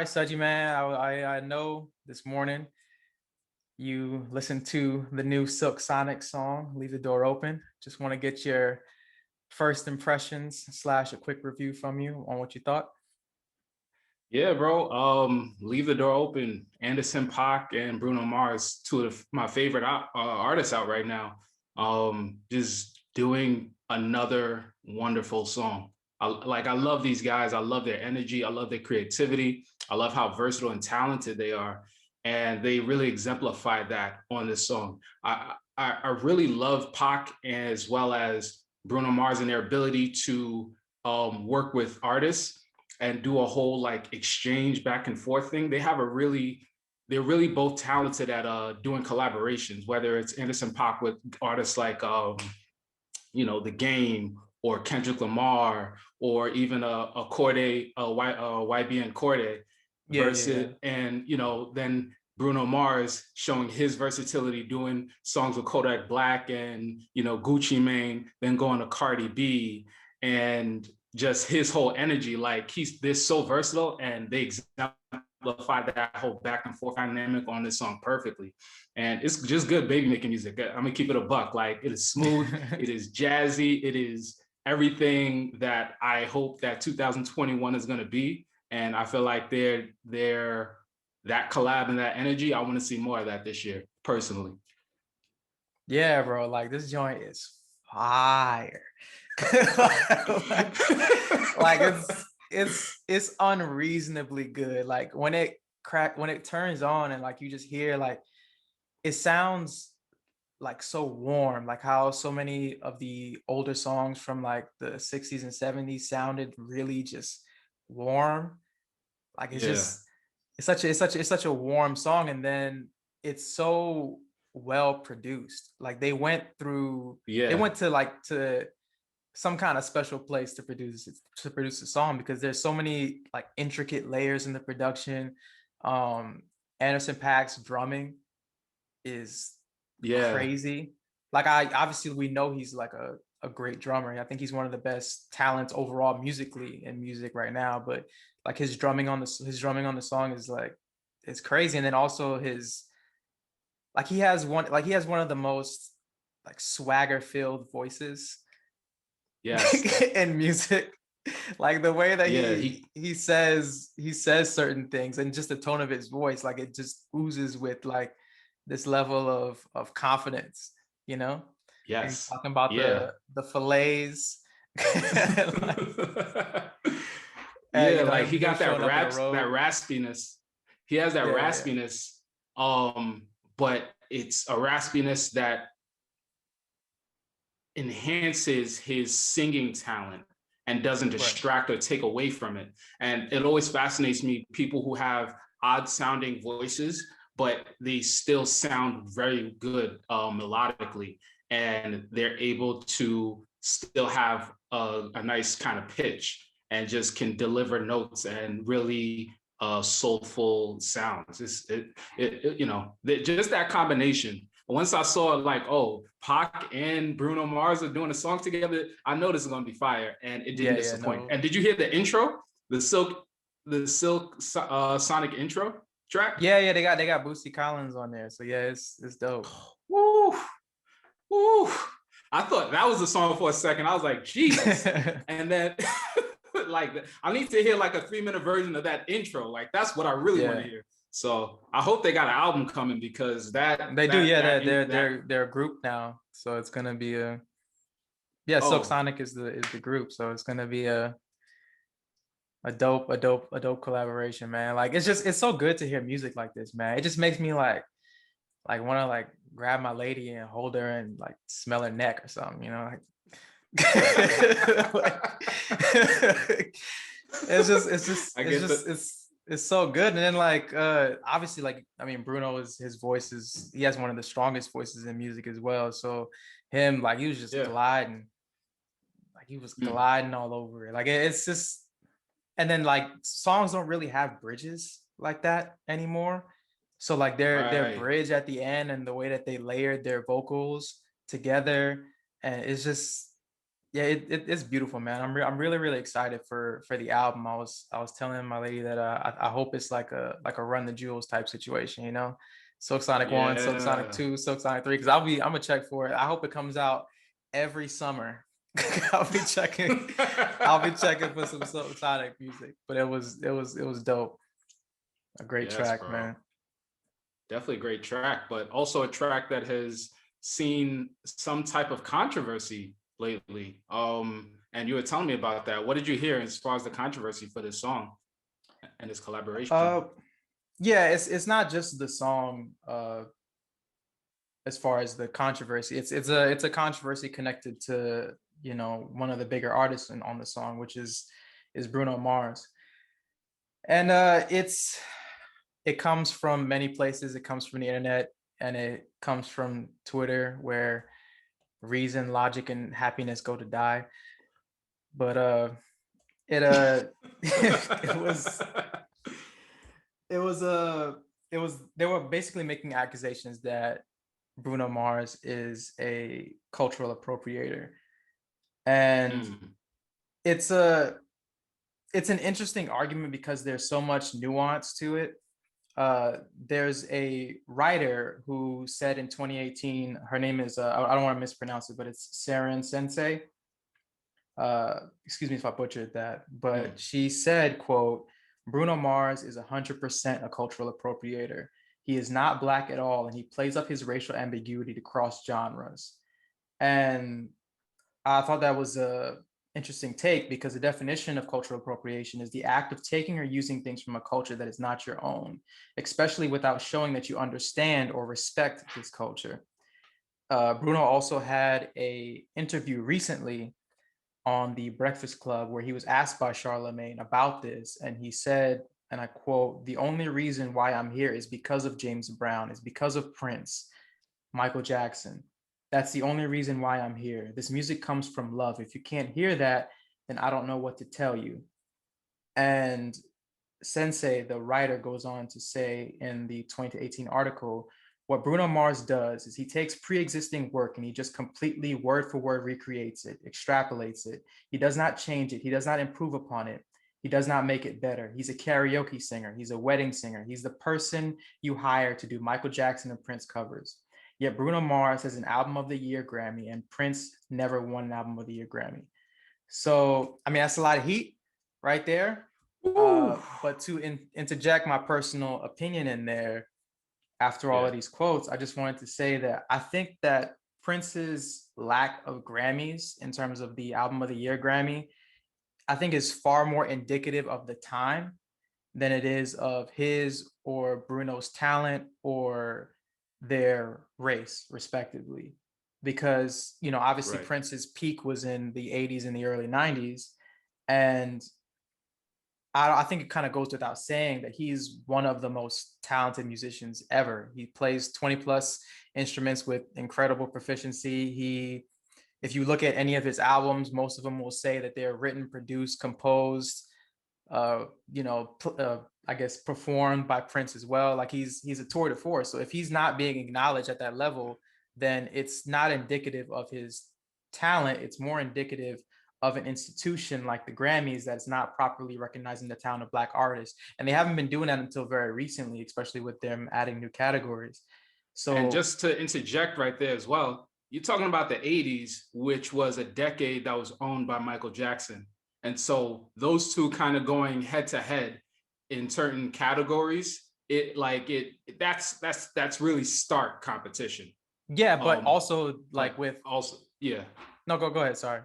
right, Soji, man. I know this morning you listened to the new Silk Sonic song, Leave the Door Open. Just want to get your first impressions slash a quick review from you on what you thought. Yeah, bro. Leave the Door Open. Anderson .Paak and Bruno Mars, two of my favorite artists out right now. Just doing another wonderful song. I love these guys. I love their energy. I love their creativity. I love how versatile and talented they are, and they really exemplify that on this song. I really love Pac as well as Bruno Mars and their ability to work with artists and do a whole like exchange back and forth thing. They're really both talented at doing collaborations, whether it's Anderson .Paak with artists like The Game or Kendrick Lamar or even a Corday, YBN Corday Yeah. versus, and then Bruno Mars showing his versatility doing songs with Kodak Black and Gucci Mane, then going to Cardi B and just his whole energy. Like they're so versatile and they exemplify that whole back and forth dynamic on this song perfectly. And it's just good baby making music. I'm gonna keep it a buck. Like it is smooth, it is jazzy, it is everything that I hope that 2021 is gonna be. And I feel like they're that collab and that energy. I want to see more of that this year, personally. Yeah, bro. Like this joint is fire. like it's unreasonably good. Like when it turns on and like you just hear like it sounds like so warm, like how so many of the older songs from like the 60s and 70s sounded really just warm. Like it's Yeah. just it's such a warm song, and then it's so well produced. Like they Yeah. went to some kind of special place to produce a song, because there's so many like intricate layers in the production. um Anderson .Paak's drumming is Yeah. crazy. Like I obviously we know he's like a great drummer. I think he's one of the best talents overall musically in music right now. But like his drumming on the song is like it's crazy. And then also his he has one of the most like swagger filled voices Yes. in music. Like the way that Yeah. he says certain things, and just the tone of his voice, like it just oozes with like this level of confidence, you know. And he's Yes. talking about Yeah. the fillets. like, Yeah. Like he him got that showing up in a that robe. raspiness. He has that Yeah. raspiness. But it's a raspiness that enhances his singing talent and doesn't Right. distract or take away from it. And it always fascinates me, people who have odd sounding voices, but they still sound very good melodically. And they're able to still have a nice kind of pitch and just can deliver notes and really soulful sounds. Just that combination. Once I saw like, oh, Pac and Bruno Mars are doing a song together, I know this is gonna be fire, and it didn't Yeah, disappoint. no. And did you hear the intro, the Silk Sonic intro track? Yeah, they got Bootsy Collins on there. So yeah, it's dope. Woo, woo! I thought that was the song for a second. I was like, Jesus, and then. Like I need to hear like a 3-minute version of that intro. Like that's what I really want to Yeah. hear. So I hope they got an album coming, because They do, yeah, that they're a group now. So it's gonna be a yeah, Silk oh Sonic is the group. So it's gonna be a dope collaboration, man. Like it's so good to hear music like this, man. It just makes me like want to like grab my lady and hold her and like smell her neck or something, you know? Like like, I get the it's so good. And then like obviously, like I mean, Bruno is his voice is he has one of the strongest voices in music as well. So him, like he was just yeah. gliding, like he was Mm, gliding all over it. Like it's just, and then like songs don't really have bridges like that anymore. So like their right. bridge at the end and the way that they layered their vocals together, and it's just Yeah, it's beautiful, man. I'm really really excited for the album. I was telling my lady that I hope it's like a Run the Jewels type situation, you know, Silk Sonic 1, Silk Sonic Yeah. 2, Silk Sonic 3. Because I'm gonna check for it. I hope it comes out every summer. I'll be checking. I'll be checking for some Silk Sonic music. But it was dope. A great Yes, track, bro. man. Definitely a great track, but also a track that has seen some type of controversy lately. And you were telling me about that. What did you hear as far as the controversy for this song and this collaboration? Uh, yeah, it's not just the song. As far as the controversy, it's a controversy connected to, you know, one of the bigger artists on the song, which is Bruno Mars. And it comes from many places. It comes from the internet, and it comes from Twitter, where reason, logic, and happiness go to die. But it it was it was it was they were basically making accusations that Bruno Mars is a cultural appropriator. And Mm, it's a it's an interesting argument because there's so much nuance to it. There's a writer who said in 2018, her name is I don't want to mispronounce it, but it's Saren Sensei. Excuse me if I butchered that, but mm. she said, quote, Bruno Mars is 100% a cultural appropriator. He is not black at all, and he plays up his racial ambiguity to cross genres. And I thought that was a interesting take, because the definition of cultural appropriation is the act of taking or using things from a culture that is not your own, especially without showing that you understand or respect this culture. Bruno also had a interview recently on the Breakfast Club where he was asked by Charlemagne about this, and he said, and I quote, "The only reason why I'm here is because of James Brown, is because of Prince, Michael Jackson. That's the only reason why I'm here. This music comes from love. If you can't hear that, then I don't know what to tell you." And Sensei, the writer, goes on to say in the 2018 article, what Bruno Mars does is he takes pre-existing work and he just completely word for word recreates it, extrapolates it. He does not change it. He does not improve upon it. He does not make it better. He's a karaoke singer. He's a wedding singer. He's the person you hire to do Michael Jackson and Prince covers. Yet Bruno Mars has an Album of the Year Grammy, and Prince never won an Album of the Year Grammy. So, I mean, that's a lot of heat right there. Woo. But to interject my personal opinion in there, after all Yeah, of these quotes, I just wanted to say that I think that Prince's lack of Grammys in terms of the Album of the Year Grammy, I think is far more indicative of the time than it is of his or Bruno's talent or their race, respectively. Because, you know, obviously right. Prince's peak was in the 80s and the early 90s. And I think it kind of goes without saying that he's one of the most talented musicians ever. He plays 20 plus instruments with incredible proficiency. If you look at any of his albums, most of them will say that they're written, produced, composed, you know, I guess performed by Prince as well. Like he's a tour de force. So if he's not being acknowledged at that level, then it's not indicative of his talent. It's more indicative of an institution like the Grammys that's not properly recognizing the talent of Black artists. And they haven't been doing that until very recently, especially with them adding new categories. And So just to interject right there as well, you're talking about the 80s, which was a decade that was owned by Michael Jackson. And so those two kind of going head to head in certain categories, it like it that's really stark competition. yeah, but Um, also like but with also, yeah. no, go ahead. Sorry.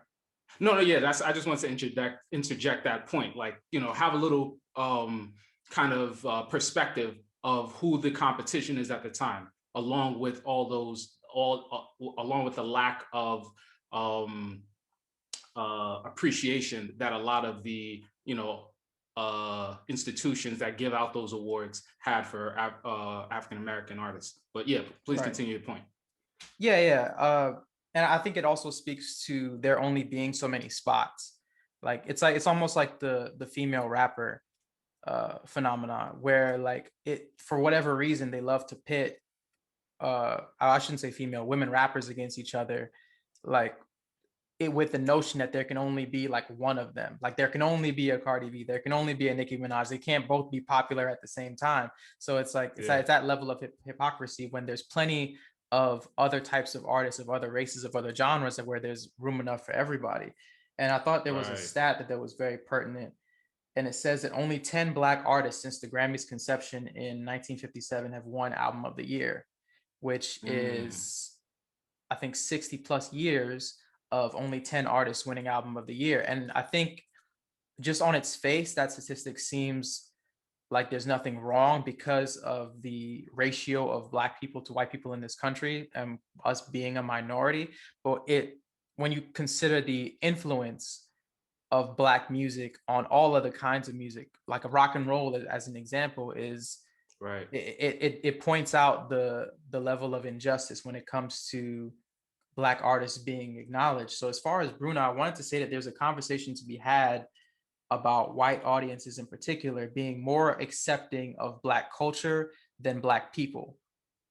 No, yeah, that's I just want to interject that point. Like, have a little kind of perspective of who the competition is at the time, along with all those along with the lack of um appreciation that a lot of the institutions that give out those awards had for African American artists. But yeah, please Right. continue your point. Yeah, yeah. And I think it also speaks to there only being so many spots. Like it's almost like the female rapper phenomenon, where like it, for whatever reason, they love to pit I shouldn't say female, women rappers against each other. Like it with the notion that there can only be like one of them. Like there can only be a Cardi B, there can only be a Nicki Minaj. They can't both be popular at the same time. So it's like Yeah. it's that level of hypocrisy when there's plenty of other types of artists, of other races, of other genres, where there's room enough for everybody. And I thought there was a Right. stat that was very pertinent, and it says that only 10 Black artists since the Grammys conception in 1957 have won Album of the Year, which Mm, is, I think, 60 plus years of only 10 artists winning Album of the Year. And I think just on its face, that statistic seems like there's nothing wrong because of the ratio of Black people to white people in this country and us being a minority. But when you consider the influence of Black music on all other kinds of music, like a rock and roll as an example, is right. it points out the level of injustice when it comes to Black artists being acknowledged. So as far as Bruno, I wanted to say that there's a conversation to be had about white audiences in particular being more accepting of Black culture than Black people.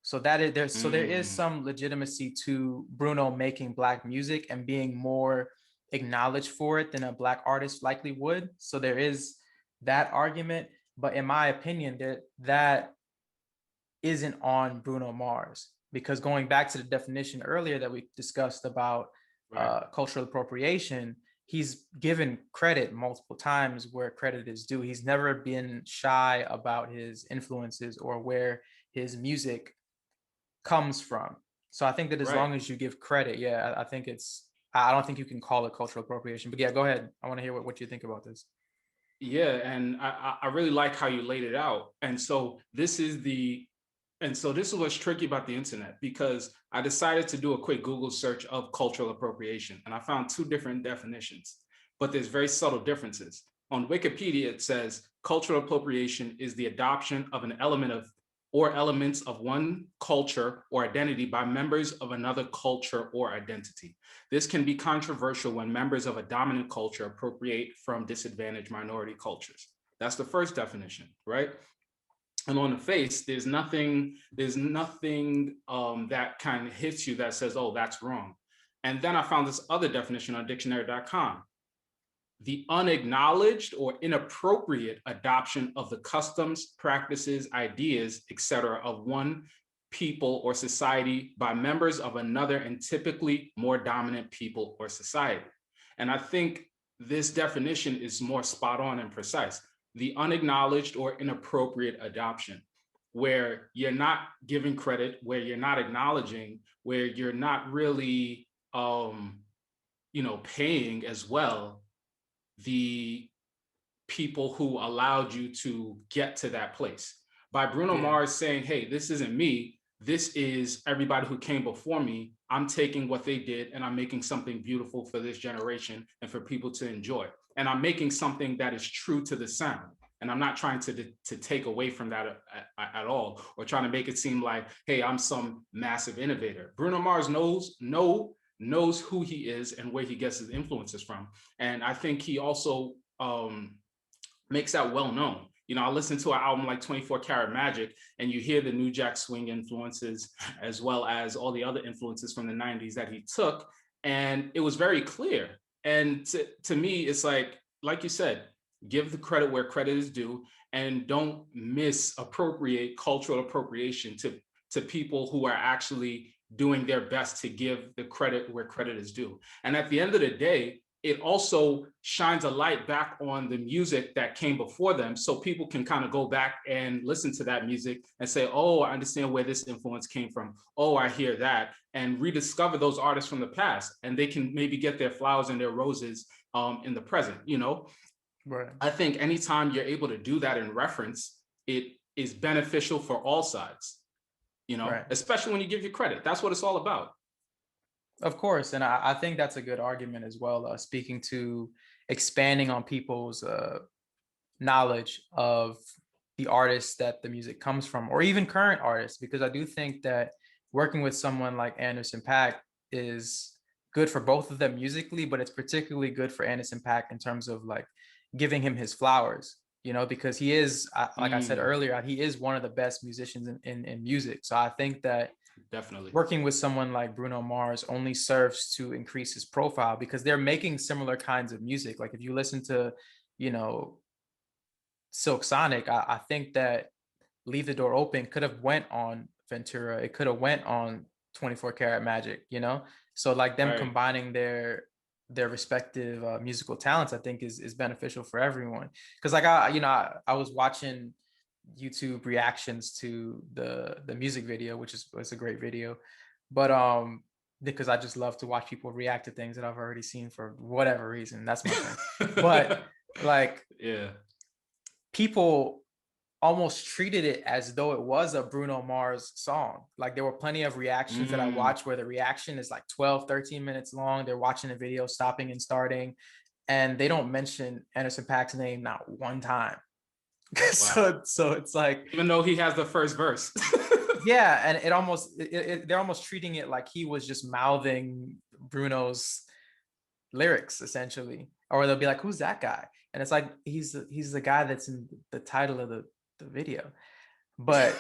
So there is Mm, some legitimacy to Bruno making Black music and being more acknowledged for it than a Black artist likely would. So there is that argument, but in my opinion, that isn't on Bruno Mars, because going back to the definition earlier that we discussed about right. cultural appropriation, he's given credit multiple times where credit is due. He's never been shy about his influences or where his music comes from. So I think that as Right. long as you give credit, yeah, I think I don't think you can call it cultural appropriation. But yeah, go ahead. I want to hear what you think about this. Yeah, and I really like how you laid it out. And so this is what's tricky about the internet, because I decided to do a quick Google search of cultural appropriation, and I found two different definitions, but there's very subtle differences. On Wikipedia, it says cultural appropriation is the adoption of an element of or elements of one culture or identity by members of another culture or identity. This can be controversial when members of a dominant culture appropriate from disadvantaged minority cultures. That's the first definition, right? And on the face, there's nothing that kind of hits you that says, oh, that's wrong. And then I found this other definition on dictionary.com: the unacknowledged or inappropriate adoption of the customs, practices, ideas, etc., of one people or society by members of another and typically more dominant people or society. And I think this definition is more spot on and precise. The unacknowledged or inappropriate adoption, where you're not giving credit, where you're not acknowledging, where you're not really, paying as well the people who allowed you to get to that place. By Bruno Yeah. Mars saying, hey, this isn't me, this is everybody who came before me. I'm taking what they did and I'm making something beautiful for this generation and for people to enjoy. And I'm making something that is true to the sound. And I'm not trying to take away from that at all, or trying to make it seem like, hey, I'm some massive innovator. Bruno Mars knows who he is and where he gets his influences from. And I think he also makes that well known. I listen to an album like 24 Karat Magic, and you hear the New Jack Swing influences, as well as all the other influences from the 90s that he took. And it was very clear. And to me, it's like you said, give the credit where credit is due, and don't misappropriate cultural appropriation to people who are actually doing their best to give the credit where credit is due. And at the end of the day, it also shines a light back on the music that came before them, so people can kind of go back and listen to that music and say, oh, I understand where this influence came from. Oh, I hear that, and rediscover those artists from the past, and they can maybe get their flowers and their roses in the present. Right. I think anytime you're able to do that in reference, it is beneficial for all sides, Right. especially when you give you credit. That's what it's all about. Of course, and I think that's a good argument as well. Speaking to expanding on people's knowledge of the artists that the music comes from, or even current artists, because I do think that working with someone like Anderson .Paak is good for both of them musically, but it's particularly good for Anderson .Paak in terms of like giving him his flowers, because he is, like I said Mm, earlier, he is one of the best musicians in music. So I think that Definitely. working with someone like Bruno Mars only serves to increase his profile because they're making similar kinds of music. Like if you listen to, you know, Silk Sonic, I think that Leave the Door Open could have went on Ventura. It could have went on 24 Karat Magic, you know? So like them Right. combining their respective musical talents, I think is beneficial for everyone. Because like I was watching YouTube reactions to the music video, which is was a great video, but because I just love to watch people react to things that I've already seen for whatever reason. That's my thing. But like Yeah. people almost treated it as though it was a Bruno Mars song. Like there were plenty of reactions that I Mm, watched where the reaction is like 12, 13 minutes long. They're watching the video, stopping and starting, and they don't mention Anderson Paak's name not one time. wow. So it's like, Even though he has the first verse. yeah, and they're almost treating it like he was just mouthing Bruno's lyrics essentially, or they'll be like, "Who's that guy?" And it's like he's the guy that's in the title of the video. But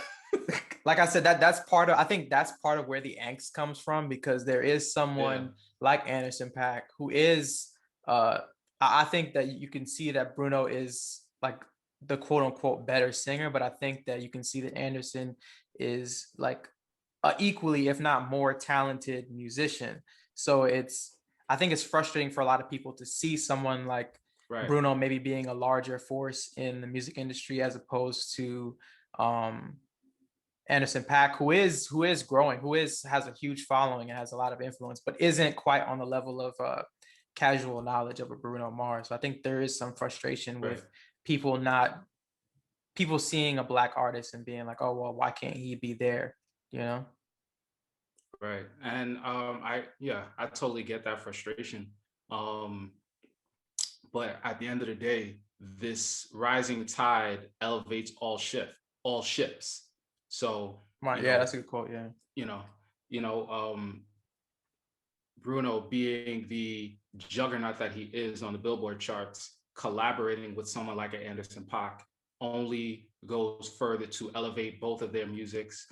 like I said, that's part of, I think that's part of where the angst comes from, because there is Yeah. someone like Anderson Paak who is uh I think that you can see that Bruno is like the quote unquote better singer, but I think that you can see that Anderson is like equally, if not more talented musician. So I think it's frustrating for a lot of people to see someone like Right. Bruno maybe being a larger force in the music industry as opposed to um, Anderson Paak, who is growing, has a huge following and has a lot of influence, but isn't quite on the level of casual knowledge of a Bruno Mars. So I think there is some frustration Right. with people not people seeing a black artist and being like, oh well, why can't he be there? You know? Right. And I totally get that frustration. Um, but at the end of the day, this rising tide elevates all ships. So, Right. you Yeah, know, that's a good quote. Yeah. you know, you know, Bruno being the juggernaut that he is on the Billboard charts, collaborating with someone like Anderson Paak only goes further to elevate both of their musics,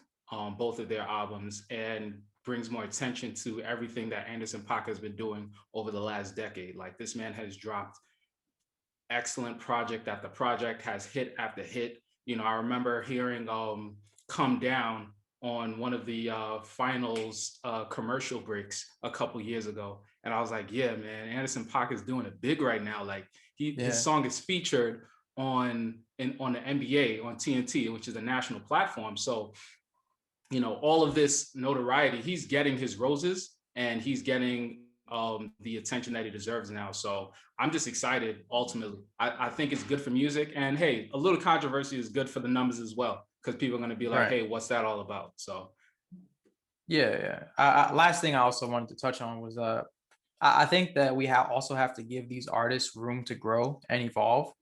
both of their albums, and brings more attention to everything that Anderson Paak has been doing over the last decade. Like this man has dropped excellent project after project, has hit after hit. You know, I remember hearing Come Down on one of the finals commercial breaks a couple years ago. And I was like, yeah, man, Anderson Paak is doing it big right now. Like his Yeah. song is featured on the NBA on TNT, which is a national platform. So, you know, all of this notoriety, he's getting his roses and he's getting the attention that he deserves now. So I'm just excited. Ultimately, I think it's good for music, and hey, a little controversy is good for the numbers as well, because people are going to be like, Right. hey, what's that all about? So Yeah. Yeah. Last thing I also wanted to touch on was I think that we also have to give these artists room to grow and evolve,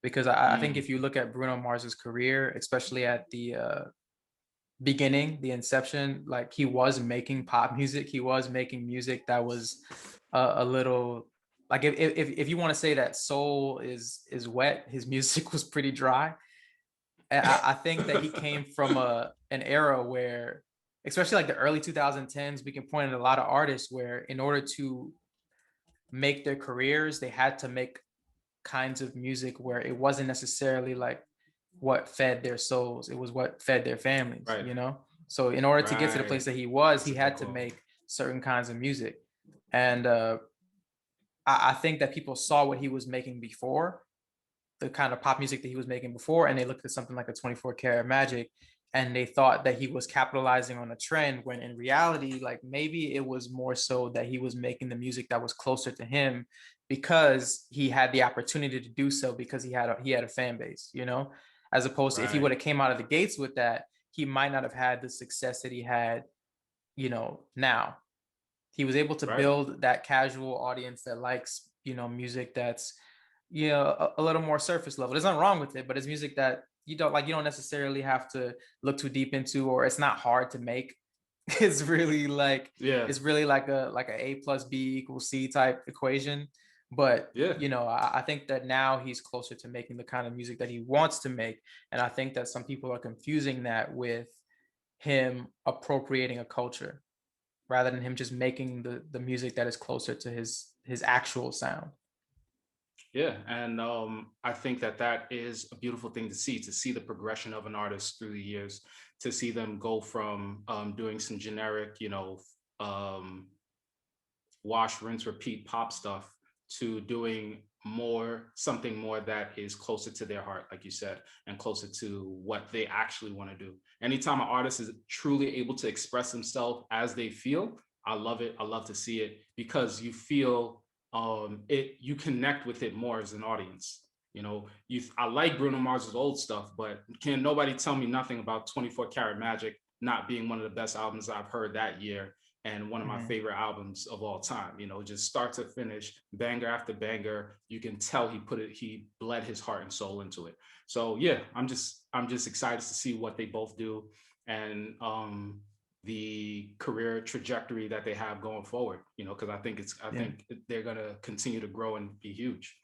because I think mm, if you look at Bruno Mars's career, especially at the beginning, the inception, like he was making pop music. He was making music that was a little like if you want to say that soul is wet, his music was pretty dry. I think that he came from an era where, especially like the early 2010s, we can point at a lot of artists where in order to make their careers, they had to make kinds of music where it wasn't necessarily like what fed their souls. It was what fed their families, right, you know? So in order to get to the right. place that he was, That's he a good had to call. make certain kinds of music. And I think that people saw what he was making before, the kind of pop music that he was making before, and they looked at something like a 24 Karat Magic and they thought that he was capitalizing on a trend, when in reality, like maybe it was more so that he was making the music that was closer to him because he had the opportunity to do so, because he had a fan base, you know, as opposed to if he Right, would have came out of the gates with that, he might not have had the success that he had, you know, now. He was able to right. build that casual audience that likes, you know, music that's, you know, a little more surface level. There's nothing wrong with it, but it's music that you don't like. You don't necessarily have to look too deep into, or it's not hard to make. It's really like Yeah, it's really like a A plus B equals C type equation. But yeah. you know, I think that now he's closer to making the kind of music that he wants to make, and I think that some people are confusing that with him appropriating a culture rather than him just making the music that is closer to his actual sound. Yeah, and I think that that is a beautiful thing to see the progression of an artist through the years, to see them go from doing some generic, um, wash, rinse, repeat pop stuff to doing something more that is closer to their heart, like you said, and closer to what they actually want to do. Anytime an artist is truly able to express themselves as they feel, I love it. I love to see it because you feel you connect with it more as an audience. I like Bruno Mars's old stuff, but can nobody tell me nothing about 24 Karat Magic not being one of the best albums I've heard that year, and one of my Mhm. favorite albums of all time. Just start to finish, banger after banger. You can tell he bled his heart and soul into it. So yeah, I'm just excited to see what they both do, and the career trajectory that they have going forward. Because I Yeah. think they're gonna continue to grow and be huge.